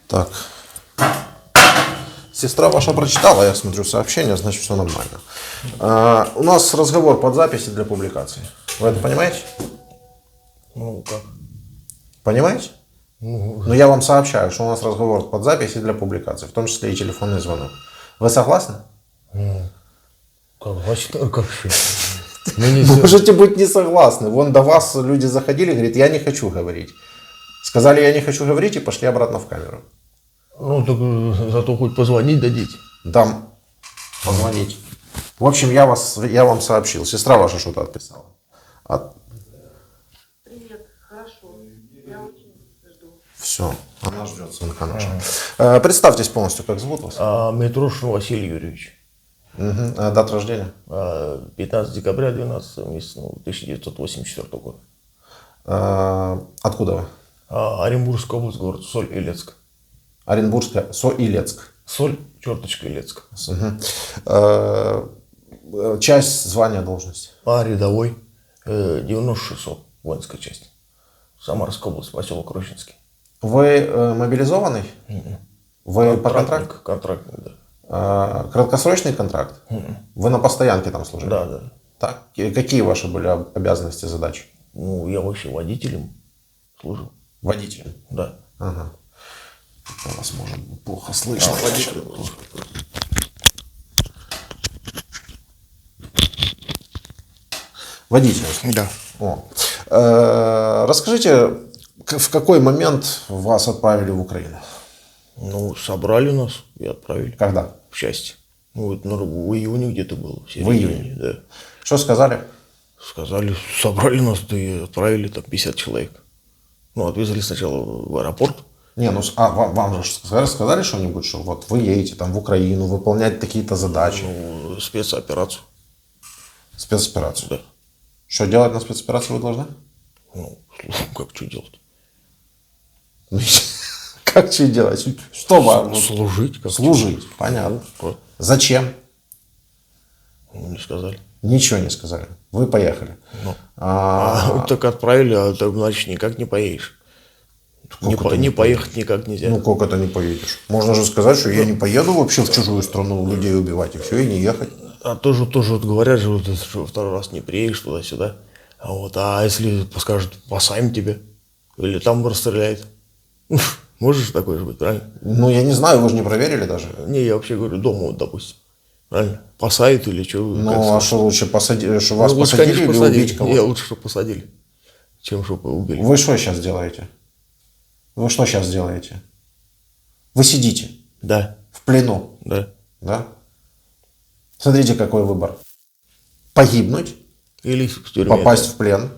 Так. Сестра ваша прочитала, я смотрю сообщение, значит все нормально. У нас разговор под записи для публикации. Вы это понимаете? Ну, как? Понимаете? Ну, Но я вам сообщаю, что у нас разговор под записи для публикации, в том числе и телефонный звонок. Вы согласны? как? Значит, как еще? Мы не Можете быть не согласны. Вон до вас люди заходили, говорят, я не хочу говорить. Сказали, я не хочу говорить, и пошли обратно в камеру. Ну, так зато хоть позвонить дадите. Дам позвонить. В общем, я вам сообщил. Сестра ваша что-то отписала. Привет, хорошо. Я очень жду. Все, она ждет звонка нашего. Представьтесь полностью, как зовут вас? Митрошин Василий Юрьевич. Угу. Дата рождения? 15 декабря 12 месяца 1984 года. Откуда вы? Оренбургская область, город Соль-Илецк. Оренбургская, Со-Илецк. Соль, черточка, Илецк. Угу. Часть, звания, должность? Рядовой, 96-й, воинская часть. Самарская область, поселок Рощинский. Вы мобилизованный? Вы по контракту? Контрактник, да. Краткосрочный контракт? Вы на постоянке там служили? Да, да. Так. И какие ваши были обязанности, задачи? Ну, я вообще водителем служил. Водителем? Да. Ага. Это вас, может быть, плохо слышно. Водителем? Да. Расскажите, в какой момент вас отправили в Украину? Ну, собрали нас и отправили. Когда? В части. Ну, это в июне где-то было. В июне? Да. Что сказали? Сказали, собрали нас, да и отправили там 50 человек. Ну, отвезли сначала в аэропорт. Не, ну, вам же сказали что-нибудь, что вот вы едете там в Украину, выполнять какие-то задачи? Ну, спецоперацию. Спецоперацию? Да. Что делать на спецоперации вы должны? Ну, как что делать? Ну, как что делать? Что вам? Служить. Как Служить, понятно. Ну, Зачем? не сказали. Ничего не сказали. Вы поехали. Ну. Так отправили, а так, значит, никак не поедешь. Не поехать никак нельзя. Ну, как это не поедешь? Можно же сказать, что я не поеду вообще в чужую страну людей убивать, и все, и не ехать. А тоже вот говорят же, вот, что второй раз не приедешь туда-сюда. А если скажут, посадим тебя, или там расстреляют. Можешь такое же быть, правильно? Ну, я не знаю, вы же не проверили даже. Не, я вообще говорю, дома вот, допустим. Правильно? Посадят или что? Ну, а что лучше, посадили, что вас лучше, посадили конечно, или убить кого-то? Не, лучше, чтобы посадили, чем чтобы убили. Вы что сейчас делаете? Вы что сейчас делаете? Вы сидите Да. в плену, Да. да? Смотрите, какой выбор. Погибнуть, Или в тюрьме. попасть в плен,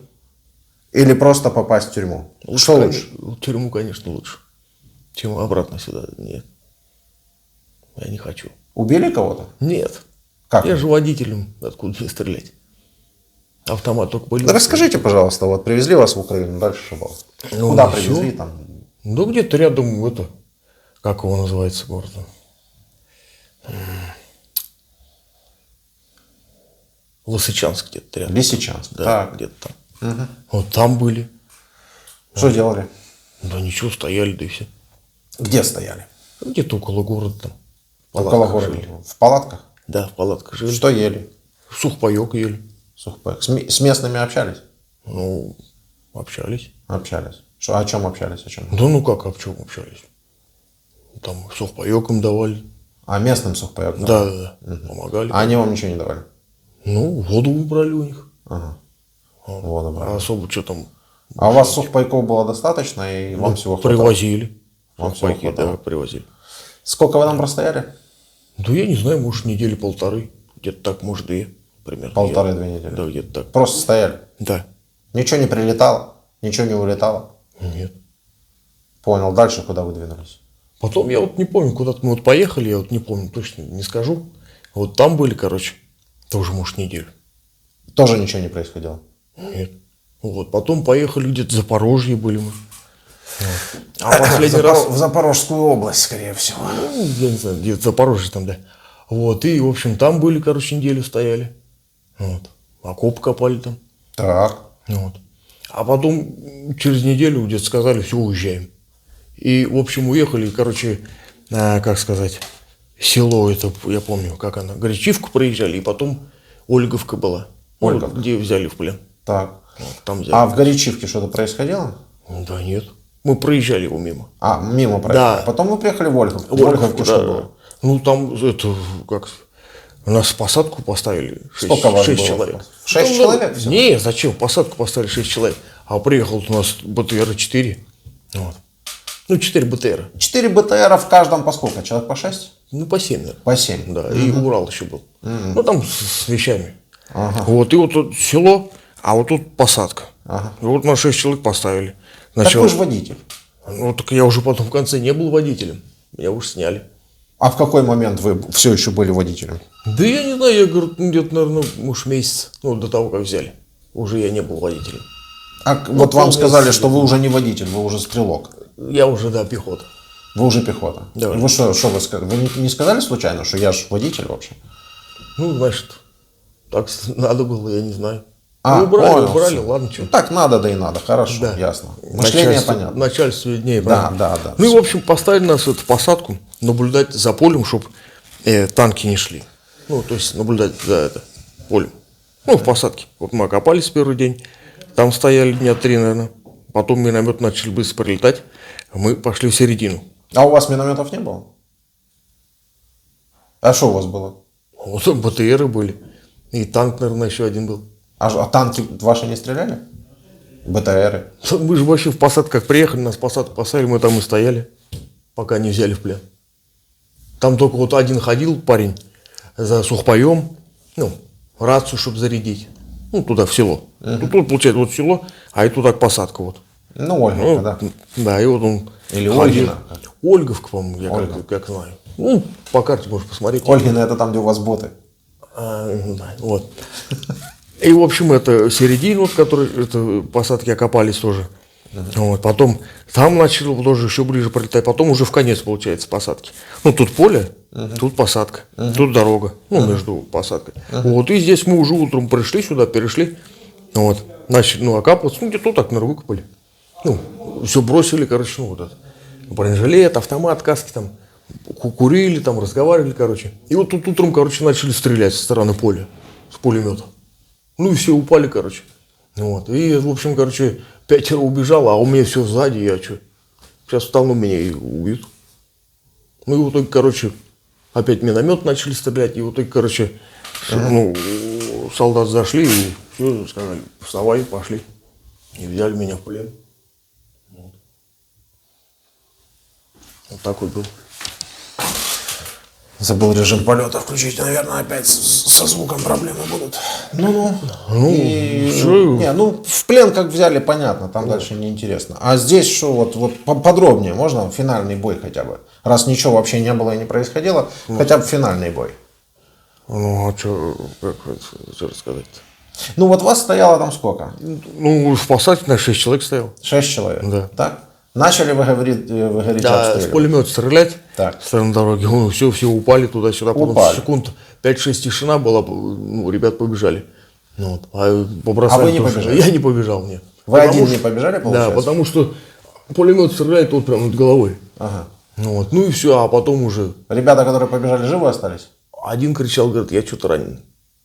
или просто попасть в тюрьму. Что лучше? В тюрьму, конечно, лучше, чем обратно сюда. Нет. Я не хочу. Убили кого-то? Нет. Как? Я же водителем, откуда мне стрелять? Автомат только были. Да расскажите, пожалуйста, вот привезли вас в Украину, дальше что было? Ну, Куда всё. привезли там? Ну, где-то рядом, как его называется город? Лисичанск где-то рядом. Лисичанск. Да, Так. где-то там. Вот там были. Что делали? Да ничего, стояли, да и все. Где стояли? Где-то около города там. В Около палатках города. жили. В палатках? Да, в палатках жили. Что ели? Сухпайок ели. Сухпайок. С местными общались? Ну, общались. Общались. Что, о чем общались? О чем? Да ну как, об чем общались? Там сухпайок им давали. А местным сухпайок? Да. Помогали. А они вам ничего не давали? Ну, воду убрали у них. Ага. Воду брали. А особо что там А у вас сухпайков было достаточно, и вам всего хватало? привозили. Вам всего Сухпайки, хватало? да, привозили. Сколько вы там простояли? Да я не знаю, может, недели полторы. Где-то так, может, 2. Примерно. 1,5-2 недели? Да, где-то так. Просто стояли? Да. Ничего не прилетало? Ничего не улетало? Нет. Понял. Дальше куда вы двинулись? Потом я не помню, куда-то мы поехали, я не помню, точно не скажу. Вот там были, короче, тоже, может, неделю. Тоже ничего не происходило? Нет. Вот, потом поехали где-то в Запорожье были мы. Вот. А последний раз... В Запорожскую область, скорее всего. Ну, я не знаю, где-то в Запорожье там, да. Вот, и, в общем, там были, короче, неделю стояли. Вот. Окоп копали там. Так. Вот. А потом через неделю где-то сказали, все, уезжаем. И, в общем, уехали, и, короче, как сказать, село это, я помню, как оно, Горячивку проезжали, и потом Ольговка была. Ольговка. Где взяли в плен. Так. Вот, там взяли. А в Горячивке что-то происходило? Да нет. Мы проезжали его мимо. А, мимо проехали. Да. Потом вы приехали в Ольговку. В Ольговку, Ольговке да. что было? Ну, там, это, как, нас посадку поставили. Сколько вас 6 было? человек. 6 человек всего? Не, зачем? Посадку поставили 6 человек. А приехал у нас БТР 4. Вот. Ну, 4 БТР. 4 БТРа в каждом по сколько? Человек по 6? Ну, по 7, наверное. По 7. Да, и Урал еще был. Ну, там с вещами. Ага. Вот, и вот тут село, а вот тут посадка. Ага. И вот нас 6 человек поставили. Так Сначала- вы же водитель. Ну, так я уже потом в конце не был водителем. Меня уже сняли. А в какой момент вы все еще были водителем? Да я не знаю, я говорю, ну, где-то, наверное, может, месяц, ну, до того, как взяли. Уже я не был водителем. А вот вам полный сказали, месяц. что вы уже не водитель, вы уже стрелок. Я уже, да, пехота. Вы уже пехота. Да. Вы что вы сказали? Вы не сказали случайно, что я же водитель вообще? Ну, значит, так надо было, я не знаю. А, Ну, убрали, понял, убрали, всё. ладно, что. Так надо, да и надо. Хорошо, Да. ясно. Мышление понятно. Начальство виднее, Да, правильно? да, да. Ну и, в общем, поставили нас в эту посадку, наблюдать за полем, чтобы танки не шли. Ну, то есть наблюдать за это полем. Ну, в посадке. Вот мы окопались первый день, там стояли дня 3, наверное. Потом миномет начали быстро прилетать, мы пошли в середину. А у вас минометов не было? А что у вас было? Вот БТРы были. И танк, наверное, еще один был. А танки ваши не стреляли? БТРы? Мы же вообще в посадку как приехали, нас в посадку поставили, мы там и стояли, пока не взяли в плен. Там только вот один ходил парень за сухпаем, ну, рацию, чтобы зарядить. Ну, туда, в село. Тут, получается, вот село, а и туда к посадку вот. Ну, Ольга, да. Да, и вот он Или ходил. Ольгина. Ольговка, по-моему, я Ольга. как знаю. Ну, по карте можешь посмотреть. Ольгина это там, где у вас боты. Да, вот. И, в общем, это середина, вот, который, это посадки окопались тоже. Вот, потом там начало тоже еще ближе пролетать, потом уже в конец, получается, посадки. Ну, тут поле, тут посадка, тут дорога, ну, между посадкой. Вот, и здесь мы уже утром пришли сюда, перешли, вот, начали, ну, окапываться, ну, где-то так, наверное, выкопали. Ну, все бросили, короче, ну, вот это. Бронежилет, автомат, каски там, курили, там, разговаривали, короче. И вот тут утром, короче, начали стрелять со стороны поля, с пулемета. Ну, и все упали, короче. Вот. И, в общем, короче, 5 убежало, а у меня все сзади, я что? Сейчас встану, меня и убьют. Ну, и в итоге, короче, опять миномет начали стрелять, и в итоге, короче, ну, солдат зашли и все, сказали, вставай, пошли. И взяли меня в плен. Вот такой был. Забыл режим полета включить, наверное, опять со звуком проблемы будут. Ну, всё. не, ну, в плен как взяли, понятно, там дальше неинтересно. А здесь что, вот подробнее можно, финальный бой хотя бы? Раз ничего вообще не было и не происходило, хотя бы финальный бой. Ну, а что, как это, что рассказать-то? Ну, вот вас стояло там сколько? Ну, в посадке на 6 человек стоял. 6 человек? Да. Так? Начали вы говорить, Да, с обстреливать? пулемета стрелять Так. с стороны дороги. Ну, все упали туда-сюда. Потом Упали. секунд 5-6 тишина была, ну, ребят побежали. Ну, вот. А побросали А вы не тоже. побежали? Я не побежал, нет. Вы Потому один что- не побежали, получается? Да, потому что пулемет стреляет вот прямо над головой. Ага. Ну, вот. Ну и все, а потом уже Ребята, которые побежали, живы остались? один кричал, говорит, я что-то ранен.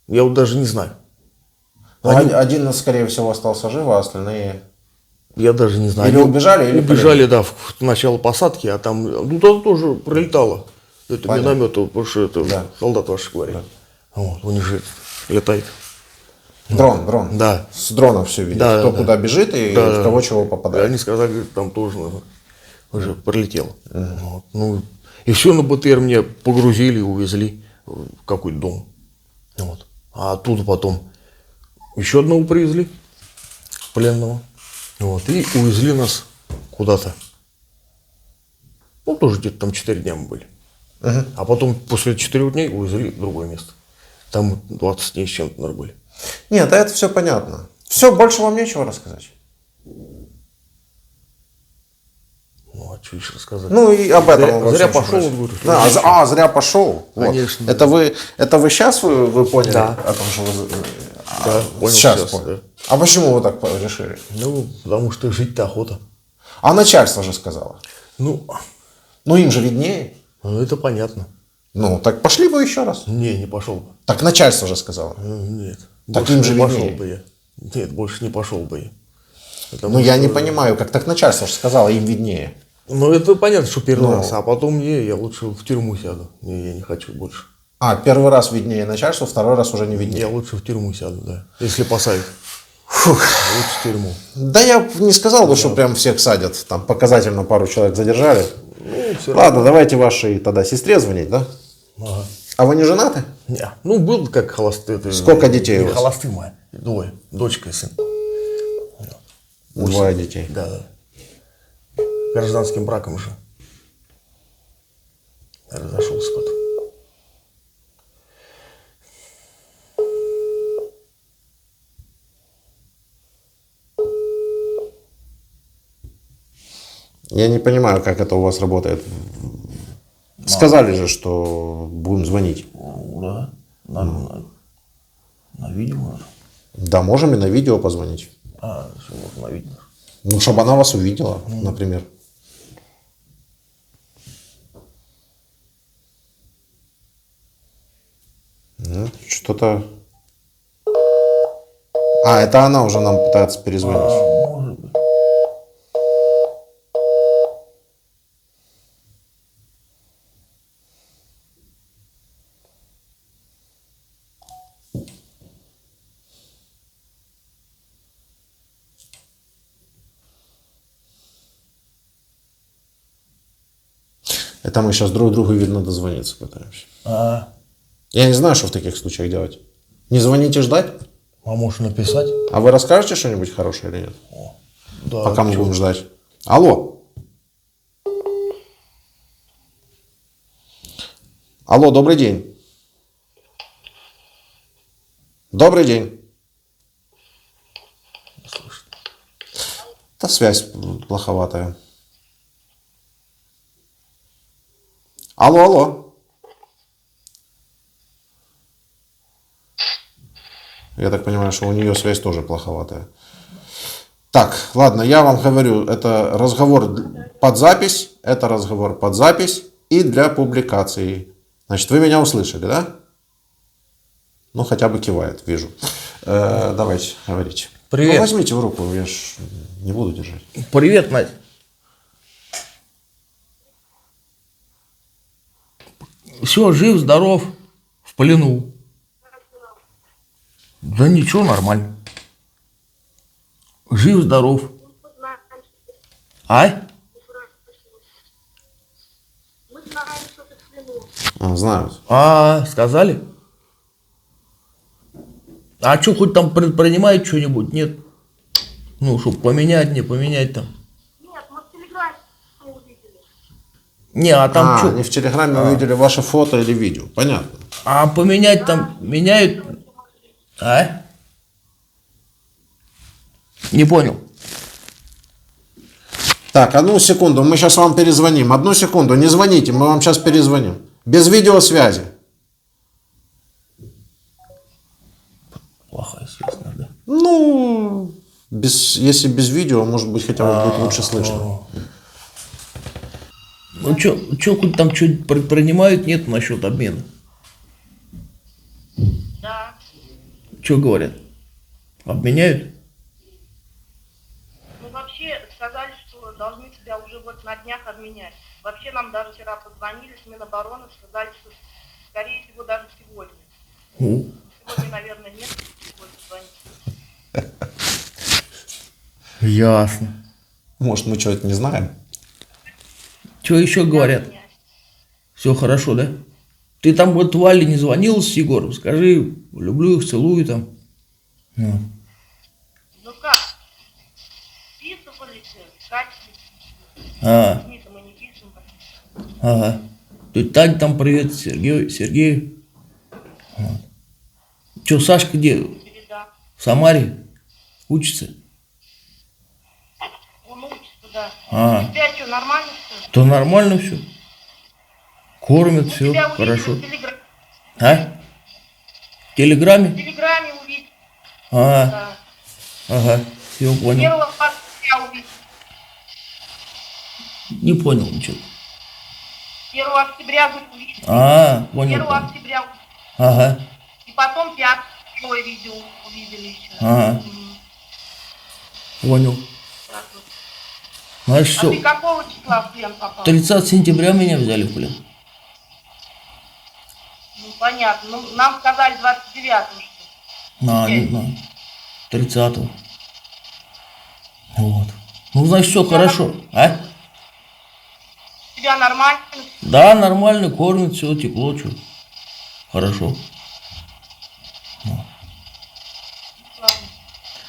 Я вот даже не знаю. Ну, Они- один, скорее всего, остался жив, а остальные... Я даже не знаю. Или Они убежали, или убежали, да, в начало посадки, а там, ну, там тоже пролетало. Это Понятно. миномет, потому что это Да. солдат ваш говорит. Вот, у них же летает. Дрон. Да. С дрона все видят. Да, Кто да, куда бежит и Да, в да. кого чего И попадает. они сказали, говорит, там тоже уже пролетело. Вот, ну, и все на БТР мне погрузили, увезли в какой-то дом. Вот. А оттуда потом еще одного привезли, пленного. Вот, и увезли нас куда-то. Ну, тоже где-то там 4 дня мы были. А потом после 4 дней увезли в другое место. Там 20 дней с чем-то, наверное, были. Нет, это все понятно. Все, больше вам нечего рассказать. Ну, а что еще рассказать? Ну и об этом. Зря- во зря всем, пошел, что вот, происходит. говорю. Да, зря пошел. Вот. Конечно. Это вы сейчас вы поняли Да. о том, что вы Да, понял сейчас сейчас, поняли. да. А почему вы так решили? Ну, потому что жить-то охота. А начальство же сказало. Ну, Ну, им же виднее. ну, это понятно. Ну, так пошли бы еще раз. Не пошел бы. Так начальство же сказало. Нет. Так Больше им же не пошел виднее. бы я. Нет, больше не пошел бы я. Потому Ну, я что- не понимаю, как так начальство же сказало, им виднее. Ну, это понятно, что первый Ну. раз. А потом я лучше в тюрьму сяду. Не, я не хочу больше. А, первый раз виднее начальство, второй раз уже не виднее. Я лучше в тюрьму сяду, да. Если посадят. Лучше в тюрьму. Да я не сказал бы, что прям всех садят. Там показательно пару человек задержали. Ну, все Ладно, давайте вашей тогда сестре звонить, да? равно. А вы не женаты? Не. Ну, был как холостый. Сколько детей у вас? Холосты мои. Двое. Дочка и сын. Двое детей. Да. Гражданским браком же. Разошелся потом. Я не понимаю, как это у вас работает. Сказали же, что будем звонить. Да. На видео можно. Да, можем и на видео позвонить. А, что можно на видео? Ну, чтобы она вас увидела, например. Что-то... А, это она уже нам пытается перезвонить. Может быть. Это мы сейчас друг другу, видно, дозвониться пытаемся. А Я не знаю, что в таких случаях делать. Не звонить и ждать? можешь написать? А вы расскажете что-нибудь хорошее или нет? Да. Пока мы будем ждать. Алло. Алло, добрый день. Добрый день. Да связь плоховатая. Алло, алло. Я так понимаю, что у нее связь тоже плоховатая. Так, ладно, я вам говорю, это разговор под запись, и для публикации. Значит, вы меня услышали, да? Ну, хотя бы кивает, вижу. Давайте, говорите. Привет. Ну, возьмите в руку, я ж не буду держать. Привет, Надь. Все, жив, здоров, в плену. Да ничего, нормально. Жив, здоров. А? Мы знаем, что ты в плену. А, знаю. А, сказали? А что, хоть там предпринимает что-нибудь? Нет? Ну, чтобы поменять, не поменять там. Нет, мы в телеграме увидели. Не, а там что? Не в Телеграме увидели ваше фото или видео. Понятно. А поменять там меняют? А? Не понял. Так, одну секунду, мы сейчас вам перезвоним. Одну секунду, не звоните, мы вам сейчас перезвоним. Без видеосвязи. Плохая связь, да? Ну, если без видео, может быть, хотя бы будет лучше слышно. Ну что, хоть там что-нибудь предпринимают, нет насчет обмена? Да. Что говорят? Обменяют? Ну, вообще, сказали, что должны тебя уже вот на днях обменять. Вообще, нам даже вчера позвонили с Минобороны, сказали, что, скорее всего, даже сегодня. Ну, Сегодня, наверное, нет, сегодня звонить. ясно. Может, мы что-то не знаем? Что еще говорят? Все хорошо, да? Ты там вот Вале не звонил с Егором? Скажи, люблю их, целую там. Ну. Ну как? Писывались, Катя, А, с Нитом мы не пишем. ага. Тетя Тань там привет, Сергею. Вот. Че, Сашка где? Переда. В Самаре? Учится? Он учится, да. А. У тебя что, нормально все? То нормально все. Кормят, все Тебя увидели хорошо. в Телеграме. А? В В Телеграме? Телеграме увидели. А, Да. ага, все понял. Первого вас я увидел. Не понял ничего. 1 октября выпустили. Понял. 1 октября. Ага. И потом 5 видео увидели еще. Ага. Понял. Так вот. Значит, А что, ты какого числа в плен попал? 30 сентября меня взяли в плен. Ну, понятно. Ну, нам сказали 29-го, что Не знаю. 30-го. Вот. Ну, значит, все хорошо. А? тебя нормально. Да, нормально, кормят, все, тепло, что. Хорошо. Ладно,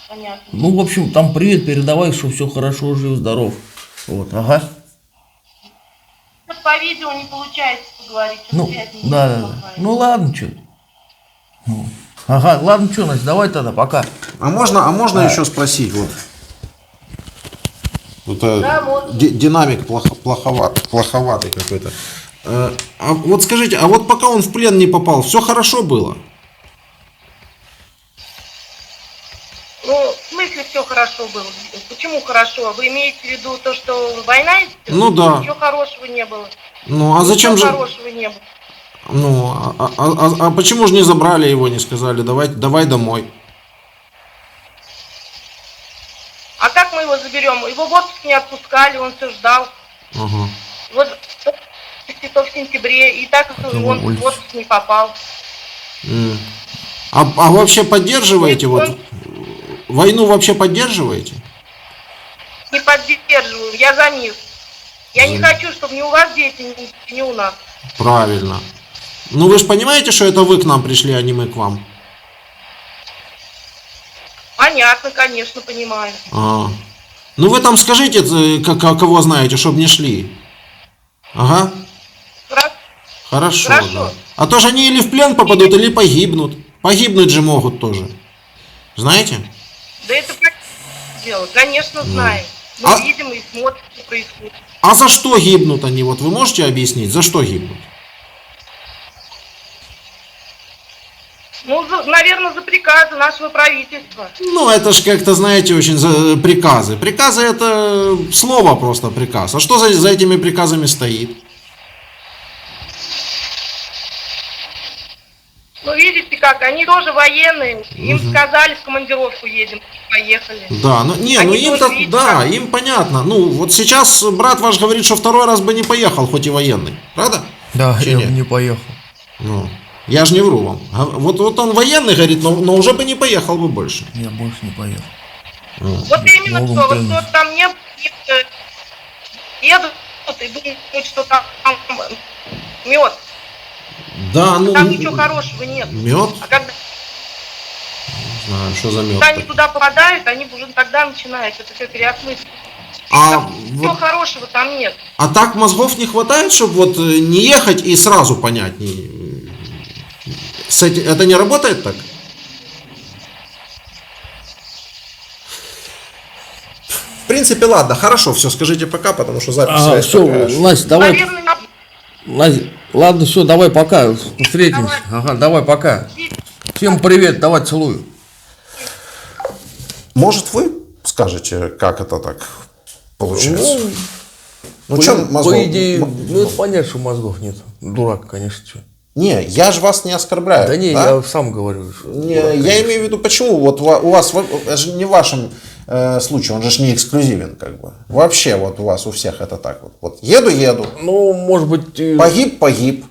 понятно. Ну, в общем, там привет передавай, что все хорошо, жив, здоров. Вот, ага. Вот по видео не получается поговорить. Ну, связь не да. плохая. Ну, ладно, что. Ага, ладно, что, значит, давай тогда, пока. А можно еще спросить, вот. Да, можно. Динамик плоховатый какой-то. А вот скажите, а вот пока он в плен не попал, все хорошо было? Ну, в смысле все хорошо было? Почему хорошо? Вы имеете в виду то, что война идет? Ну да. Ничего хорошего не было. Ну, а зачем Ничего же... хорошего не было. Ну, а почему же не забрали его, не сказали, давай домой? А как мы его заберем? Его в отпуск не отпускали, он все ждал. Ага. Вот то в сентябре, и так он в отпуск не попал. А вообще поддерживаете вот войну вообще поддерживаете? Не поддерживаю, я за мир. Я не хочу, чтобы ни у вас дети, ни у нас. Правильно. Ну вы же понимаете, что это вы к нам пришли, а не мы к вам? Понятно, конечно, понимаю. Ну вы там скажите, кого знаете, чтобы не шли. Ага. Хорошо. Хорошо. Да. А то же они или в плен попадут, или погибнут. Погибнуть же могут тоже. Знаете? Да это как дело, конечно, знаем. Мы А- видим и смотрим, что происходит. А за что гибнут они? Вот вы можете объяснить, за что гибнут? Ну, наверное, за приказы нашего правительства. Ну, это же как-то, знаете, очень приказы. Приказы это слово просто приказ. А что за этими приказами стоит? Ну, видите как, они тоже военные. Им сказали, в командировку едем, поехали. Да, ну не, ну Они им тоже, так, видите, да, как- им понятно. Ну, вот сейчас брат ваш говорит, что второй раз бы не поехал, хоть и военный. Правда? Да, Че я нет? бы не поехал. Ну, я же не вру вам. Вот он военный, говорит, но уже бы не поехал бы больше. Я больше не поехал. Вот именно Новым что, вот теннис. кто там не едут и думают, что там мед. Да, ну, Там ничего хорошего нет. мед? А когда Не знаю, что за мед. они туда попадают, они уже тогда начинают это все переосмысливать. А, Ничего вот, хорошего там нет. а так мозгов не хватает, чтобы вот не ехать и сразу понять. Это не работает так? В принципе, ладно, хорошо, все, скажите пока, потому что запись Ага, связь все, такая. Настя, давай. Наверное, Настя, ладно, все, давай пока. Встретимся. Ага, давай пока. Всем привет, давай целую. Может, вы скажете, как это так получилось? Ну, по, чё мозгов- по идее, ну это понятно, что мозгов нет. Дурак, конечно, что. Не, я же вас не оскорбляю. Да не, я сам говорю. Что Не, дурак, я конечно. имею в виду, почему вот у вас, это же не в вашем случае, он же ж не эксклюзивен, как бы. Вообще, вот у вас у всех это так вот. Вот еду, Ну, может быть... погиб.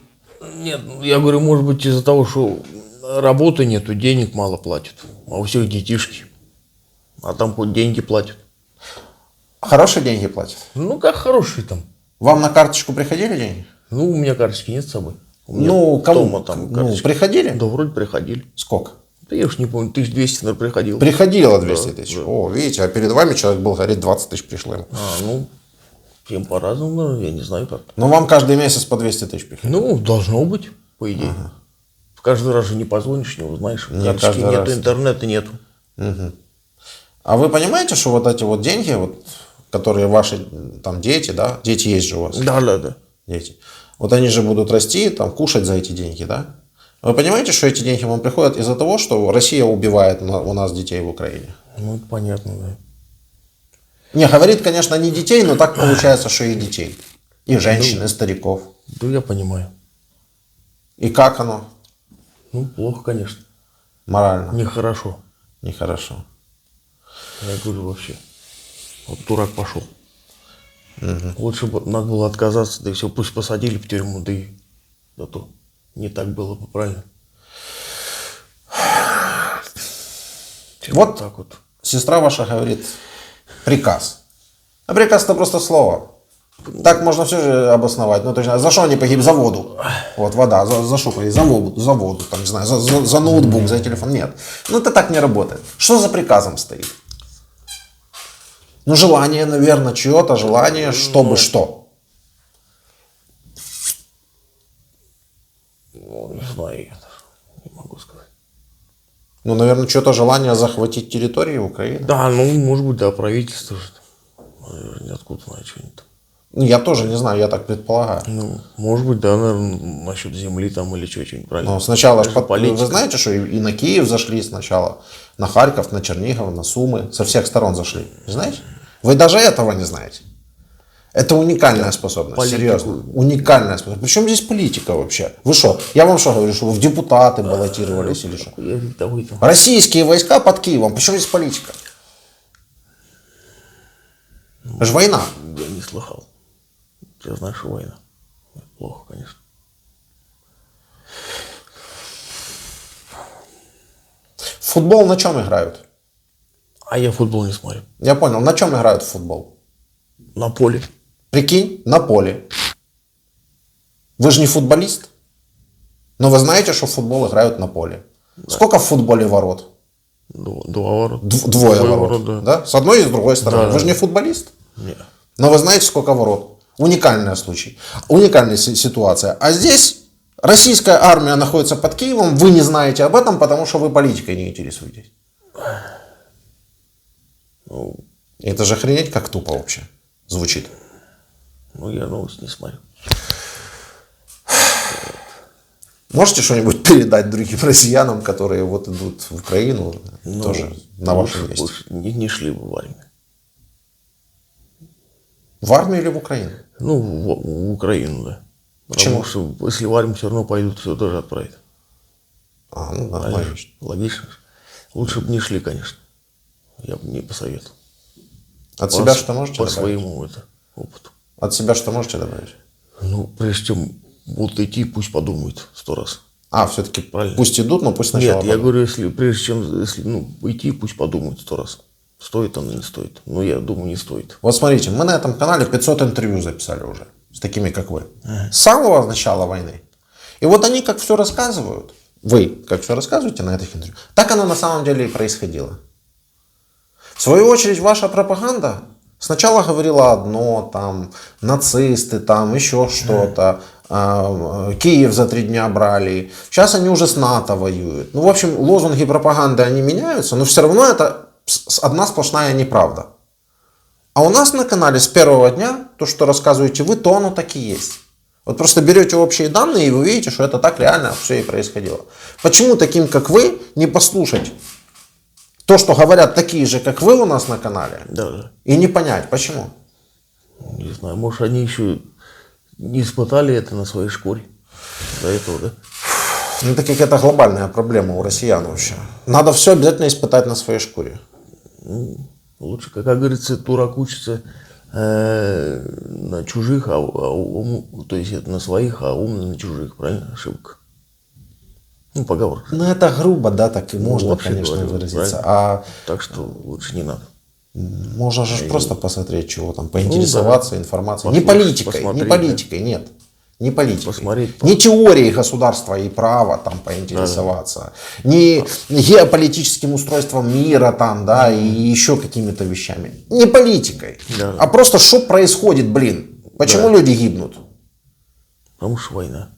Нет, я говорю, может быть из-за того, что работы нету, денег мало платят. А у всех детишки. А там хоть деньги платят. Хорошие деньги платят. Ну, как хорошие там. Вам на карточку приходили деньги? Ну, у меня карточки нет с собой. У меня Ну, кому? дома там Ну, карточки. приходили? Да, вроде приходили. Сколько? Да я уж не помню, 1200, наверное, приходил. Приходило 200 тысяч. О, видите, а перед вами человек был, говорит, 20 тысяч пришло ему. Ну, всем по-разному, наверное, я не знаю как. Но вам каждый месяц по 200 тысяч приходит. Ну, должно быть, по идее. Каждый раз же не позвонишь, не узнаешь. Не Карточки каждый нету, раз. интернета нету. А вы понимаете, что вот эти вот деньги, вот, которые ваши там дети, да, дети есть же у вас, Да. дети, вот они же будут расти, там, кушать за эти деньги, да? Вы понимаете, что эти деньги вам приходят из-за того, что Россия убивает у нас детей в Украине? Ну, это понятно, да. Не, говорит, конечно, не детей, но так получается, что и детей. И женщин, и стариков. Да я понимаю. И как оно? Ну, плохо, конечно. Морально. Нехорошо. Нехорошо. Я говорю вообще. Вот дурак пошел. Лучше бы надо было отказаться, да и все, пусть посадили в тюрьму, да и зато не так было бы правильно. Чем Вот так вот. сестра ваша говорит приказ. А приказ это просто слово. Так можно все же обосновать. Ну, точно, за что они погибли? За воду. Вот, вода. За что погибли? За воду, там, не знаю, за ноутбук, за телефон. Нет. Ну, это так не работает. Что за приказом стоит? Ну, желание, наверное, чье-то желание, чтобы что. Ну, не знаю, я не могу сказать. Ну, наверное, чье-то желание захватить территорию Украины. Да, ну, может быть, да, правительство же. Наверное, откуда знаю, что они там. Ну, я тоже не знаю, я так предполагаю. Ну, может быть, да, наверное, насчет земли там или что-нибудь правильно. Ну, сначала, Даже политика. вы знаете, что и на Киев зашли сначала, на Харьков, на Чернигов, на Сумы, со всех сторон зашли. Знаете? Вы даже этого не знаете. Это уникальная способность, политику. серьезно. Уникальная способность. Причем здесь политика вообще? Вы что? Я вам что говорю, что вы в депутаты баллотировались или что? Я говорю, да вы там. Российские войска под Киевом. Причем здесь политика? Это же война. Я не слыхал. Я знаю, что война. Это плохо, конечно. В футбол на чем играют? А я футбол не смотрю. Я понял. На чем играют в футбол? На поле. Прикинь, на поле. Вы же не футболист. Но вы знаете, что в футбол играют на поле. Да. Сколько в футболе ворот? Два ворот. Двое ворот. Да? С одной и с другой стороны. Да, вы же не футболист. Нет. Но вы знаете, сколько ворот. Уникальный случай. Уникальная ситуация. А здесь российская армия находится под Киевом. Вы не знаете об этом, потому что вы политикой не интересуетесь. Ну, Это же охренеть как тупо вообще звучит. ну, я новости не смотрю. Можете что-нибудь передать другим россиянам, которые вот идут в Украину, Ну, тоже на вашем месте? лучше не шли бы в армию. В армию или в Украину? Ну, в Украину, да. Почему? Потому что если в армию все равно пойдут, все тоже отправят. А, ну да, Правильно? логично. Логично. Лучше бы не шли, конечно. Я бы не посоветовал. От себя что можете По добавить? своему опыту. От себя что можете добавить? Ну, прежде чем будут идти, пусть подумают 100 раз. А, все-таки Правильно. пусть идут, но пусть сначала... Нет, я говорю, если прежде чем идти, пусть подумают 100 раз. Стоит оно, не стоит. Но я думаю, не стоит. Вот смотрите, мы на этом канале 500 интервью записали уже. С такими, как вы. С самого начала войны. И вот они как все рассказывают. Вы как все рассказываете на этих интервью. Так оно на самом деле и происходило. В свою очередь, ваша пропаганда сначала говорила одно, там, нацисты, там, еще что-то, Киев за 3 дня брали. Сейчас они уже с НАТО воюют. Ну, в общем, лозунги пропаганды, они меняются, но все равно это одна сплошная неправда. А у нас на канале с первого дня, то, что рассказываете вы, то оно так и есть. Вот просто берете общие данные, и вы видите, что это так реально все и происходило. Почему таким, как вы, не послушать то, что говорят такие же, как вы у нас на канале, Да. и не понять, почему? Не знаю, может, они еще не испытали это на своей шкуре. До этого, да? Ну, так как это глобальная проблема у россиян вообще. Надо все обязательно испытать на своей шкуре. Лучше, как говорится, дурак учится на чужих, то есть это на своих, а умный на чужих, правильно? Ошибка. Ну, поговорка. Ну, это грубо, да, так и можно, вообще конечно, говорю, выразиться. правильно. А Так что лучше не надо. можно же просто посмотреть, чего там, поинтересоваться информацией. Не Послушать, политикой, не посмотреть, политикой, нет. Не политикой. Посмотреть. Не теорией государства и права там поинтересоваться. Не геополитическим устройством мира там, да, и еще какими-то вещами. Не политикой. Да. А просто что происходит, блин. Почему люди гибнут? Потому что война.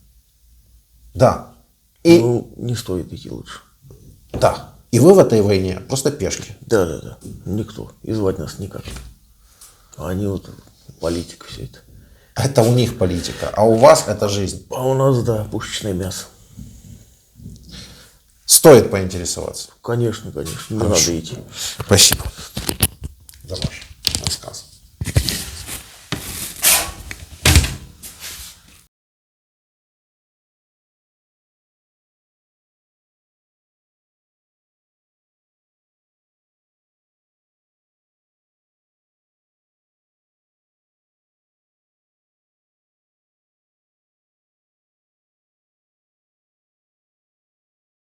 Да. И, Ну, не стоит идти лучше. да. И вы в этой войне просто пешки. Да. Никто. И звать нас никак. А они вот политика все это. Это у них политика, а у вас это жизнь. А у нас, да, пушечное мясо. Стоит поинтересоваться. Конечно, не надо идти. Спасибо.